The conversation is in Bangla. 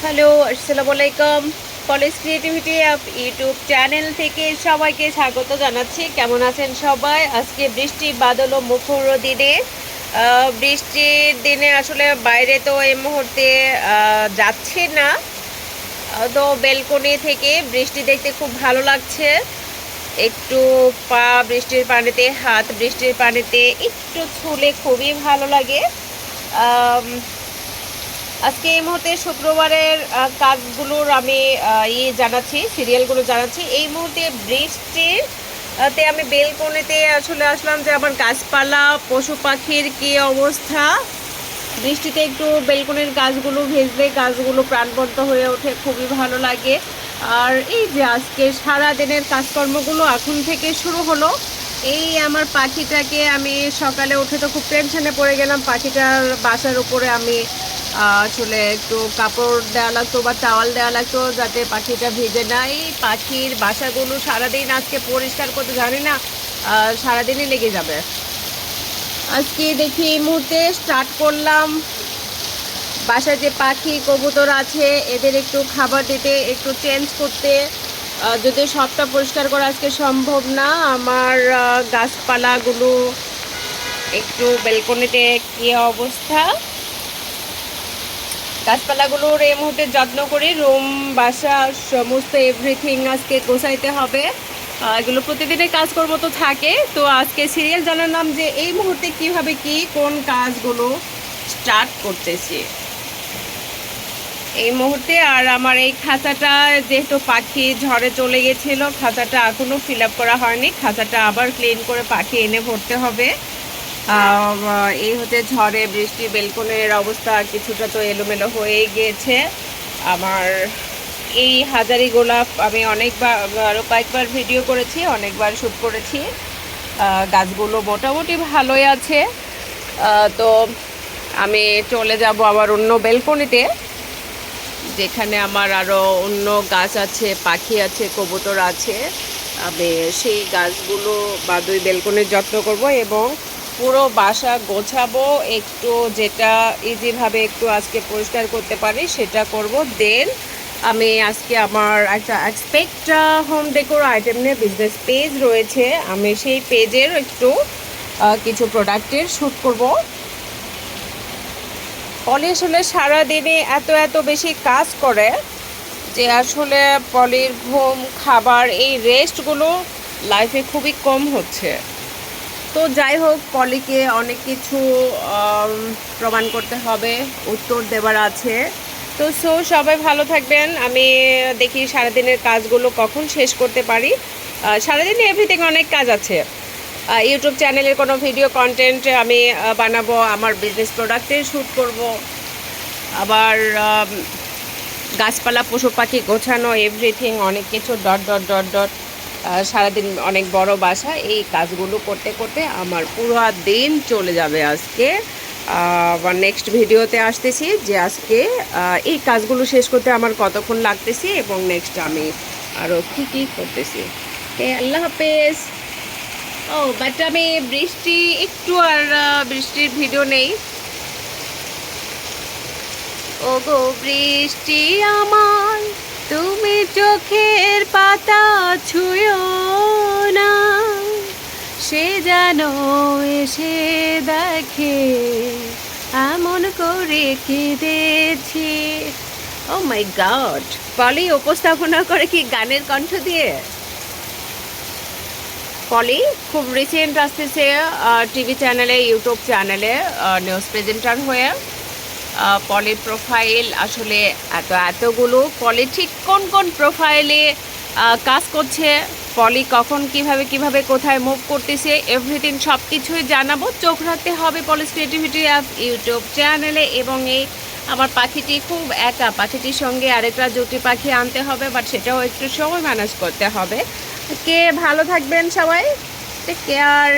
হ্যালো, আসসালামু আলাইকুম। পলিস ক্রিয়েটিভিটি অফ ইউটিউব চ্যানেল থেকে সবাইকে স্বাগত জানাচ্ছি। কেমন আছেন সবাই? আজকে বৃষ্টি বাদল ও মুখর দিনে, বৃষ্টির দিনে আসলে বাইরে তো এই মুহূর্তে যাচ্ছে না, তো বেলকনি থেকে বৃষ্টি দেখতে খুব ভালো লাগছে। একটু পা বৃষ্টির পানিতে, হাত বৃষ্টির পানিতে একটু ছুলে খুবই ভালো লাগে। আজকে এই মুহূর্তে শুক্রবারের কাজগুলোর আমি জানাচ্ছি, সিরিয়ালগুলো জানাচ্ছি। এই মুহূর্তে বৃষ্টির তে আমি বেলকনিতে আসলে আসলাম যে আমার গাছপালা পশু পাখির কী অবস্থা। বৃষ্টিতে একটু বেলকনির গাছগুলো ভেজলে গাছগুলো প্রাণবন্ত হয়ে ওঠে, খুবই ভালো লাগে। আর এই যে আজকে সারাদিনের কাজকর্মগুলো এখন থেকে শুরু হলো। এই আমার পাখিটাকে আমি সকালে উঠে তো খুব টেনশনে পড়ে গেলাম। পাখিটার বাসার উপরে আমি আসলে একটু কাপড় দেওয়া লাগতো বা টাওয়াল দেওয়া লাগতো যাতে পাখিটা ভিজে না। এই পাখির বাসাগুলো সারাদিন আজকে পরিষ্কার করতে জানি না, সারাদিনই লেগে যাবে। আজকে দেখি এই মুহূর্তে স্টার্ট করলাম বাসায় যে পাখি কবুতর আছে এদের একটু খাবার দিতে, একটু চেঞ্জ করতে। যদি সবটা পরিষ্কার করা আজকে সম্ভব না, আমার গাছপালাগুলো একটু বেলকনিতে কী অবস্থা। গাছপালাগুলোর এই মুহূর্তে যত্ন করি, রুম বাসা সমস্ত এভরিথিং আজকে গোছাইতে হবে। এগুলো প্রতিদিনের কাজকর্ম তো থাকে। তো আজকে সিরিয়াল জানালাম যে এই মুহূর্তে কিভাবে কি কোন কাজগুলো স্টার্ট করতেছি এই মুহূর্তে। আর আমার এই খাঁচাটা যেহেতু পাখি ঝড়ে চলে গেছিল, খাঁচাটা এখনও ফিল আপ করা হয়নি। খাঁচাটা আবার ক্লিন করে পাখি এনে ভরতে হবে। এই হচ্ছে ঝড়ে বৃষ্টি বেলকনির অবস্থা কিছুটা তো এলোমেলো হয়ে গিয়েছে। আমার এই হাজারি গোলাপ আমি অনেকবার আরও কয়েকবার ভিডিও করেছি, অনেকবার শ্যুট করেছি। গাছগুলো মোটামুটি ভালোই আছে। তো আমি চলে যাব আবার অন্য বেলকনিতে, যেখানে আমার আরও অন্য গাছ আছে, পাখি আছে, কবুতর আছে। আমি সেই গাছগুলো বা দুই বেলকনির যত্ন করব এবং পুরো বাসা গোছাবো। একটু যেটা ইজিভাবে একটু আজকে পরিষ্কার করতে পারি সেটা করব। দেন আমি আজকে আমার একটা এক্সপেক্ট হোম ডেকোর আইটেম নিয়ে বিজনেস পেজ রয়েছে, আমি সেই পেজের একটু কিছু প্রোডাক্টের শ্যুট করব। পলি আসলে সারাদিনে এত বেশি কাজ করে যে আসলে পলির ঘুম, খাবার, এই রেস্টগুলো লাইফে খুবই কম হচ্ছে। তো যাই হোক, পলিকে অনেক কিছু প্রমাণ করতে হবে, উত্তর দেওয়ার আছে। তো সবাই ভালো থাকবেন। আমি দেখি সারাদিনের কাজগুলো কখন শেষ করতে পারি। সারাদিনে এভরিথিং অনেক কাজ আছে। ইউটিউব চ্যানেলের কোনো ভিডিও কন্টেন্ট আমি বানাবো, আমার বিজনেস প্রোডাক্টের শ্যুট করব, আবার গাছপালা পশু পাখি গোছানো, এভরিথিং অনেক কিছু ডট ডট ডট ডট। সারাদিন অনেক বড় বাসা, এই কাজগুলো করতে করতে আমার পুরো দিন চলে যাবে আজকে। আবার নেক্সট ভিডিওতে আসতেছি যে আজকে এই কাজগুলো শেষ করতে আমার কতক্ষণ লাগতেছে এবং নেক্সট আমি আরও কী কী করতেছি। আল্লাহ হাফেজ। বাট আমি বৃষ্টি একটু আর বৃষ্টির ভিডিও নেই। ও গো বৃষ্টি আমার, তুমি চোখের পাতা ছুঁয়ো না, সে যেন এসে দেখে এমন করে কেঁদেছি। ও মাই গড, পলি উপস্থাপনা করে কি গানের কণ্ঠ দিয়ে। পলি খুব রিসেন্ট আসতেছে টিভি চ্যানেলে, ইউটিউব চ্যানেলে নিউজ প্রেজেন্টার হয়ে। পলির প্রোফাইল আসলে এতগুলো, পলি ঠিক কোন কোন প্রোফাইলে কাজ করছে, পলি কখন কিভাবে কোথায় মুভ করতেছে, এভরিথিং সব কিছুই জানাবো। চোখ রাখতে হবে পলিস ক্রিয়েটিভিটি অফ ইউটিউব চ্যানেলে। এবং এই আমার পাখিটি খুব একা, পাখিটির সঙ্গে আরেকটা জুটি পাখি আনতে হবে, বাট সেটাও একটু সময় ম্যানেজ করতে হবে। কে ভালো থাকবেন সবাই, টেক কেয়ার।